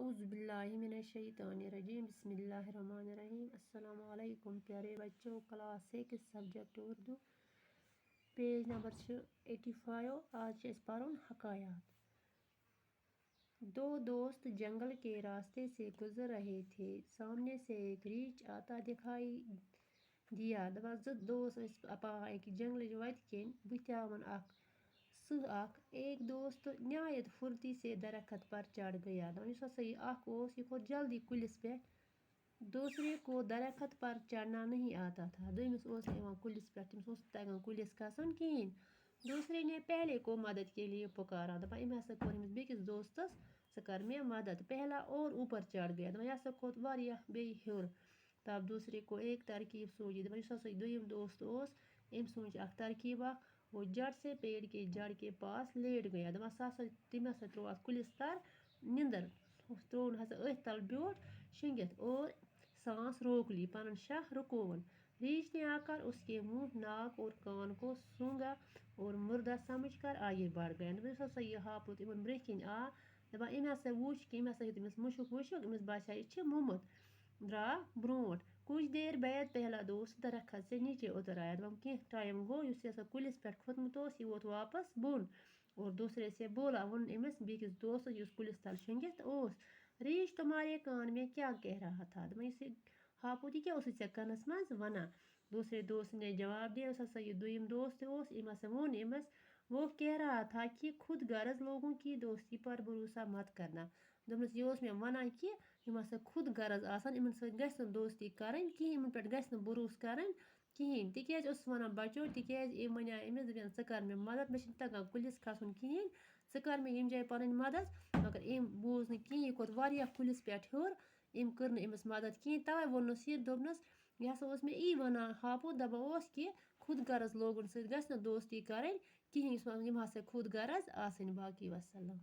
اعوذ باللہ من الشیطان الرجیم بسم اللہ الرحمن الرحیم السلام علیکم پیارے بچوں class 6 subject Urdu page number 85 آج پرون حکایات۔ دو دوست جنگل کے راستے سے گزر رہے تھے، سامنے سے ایک ریچھ آتا دکھائی دیا۔ دوست پاک جنگل وت کن بتاون ایک دوست نہایت پھرتی سے درخت پر چڑھ گیا۔ یہ کھوت جلدی کلس پہ، دوسرے کو درخت پر چڑھنا نہیں آتا تھا۔ کلس پہ تمس تگان کلس کھسن کہین۔ دوسرے نے پہلے کو مدد کے لیے پکارا، بیکس دوستس ث کر میں مدد۔ پہلا اور اوپر چڑھ گیا، یہ کھوت واریاہ بیٚیہِ ہیوٚر۔ تب دوسرے کو ایک ترکیب سوچی، دویم دوست ام سوچ اخ ترکیب وہ جٹ سے پیڑ کے جڑ کے پاس لیٹ گیا۔ تم ترو کلس تر نندر، ترون ات تل بیوٹھ شنگت اور سانس روک لی، پنن شاہ رکوون۔ ریچھ نے آ کر اس کے منہ، ناک اور کان کو سونگا اور مردہ سمجھ کر آگے بڑھ گیا۔ یہ ہاپت برہ کن آ وچ کہ تمس مشک امس باسے یہ موٚمت، درا برونٹ۔ کچھ دیر بعد پہلا دوست درخت سے نیچے اتر آیا۔ کی ٹائم گو، کلس پہ کھوتمت یہ ووت واپس بون اور دوسرے سے بولا، ون امس بیکس دوست کلس تل شنگت ریچھ تمہارے کان میں کیا کہہ رہا تھا؟ ہاپت یہ کیا کنس مز ونان؟ دوسرے دوست نے جواب دیا، یہ دویم دوست ون امس وہ کہہ رہا تھا کہ خود غرض لوگوں کی دوستی پر بھروسہ مت کرنا۔ یہ میں ونان کہ یم خود غرض آسان، امن ست گژھِ نہٕ دوستی کرن کہین، امن پہ گژھِ نہٕ بھروسہ کرن کہین۔ تکیاز ونان بچو، تکیاز ام ونیا امس ث کر مے مدد، مے چھنہٕ تگان کلس کھسن کہین، ث کر مے یم جایہِ پنن مدد۔ مگر ام بوز نہٕ کہین، یہ کھوت واریاہ کلس پہ ہیوٚر، ام کر نہٕ امس مدد کہین۔ توے ووننس یہ دوپنس یہ میں ای ونان ہاپت، دپان کہ خود غرض لوگن ست گژھِ نہٕ دوستی کرن کہین، یم خود غرض آسن۔ باقی وسلام۔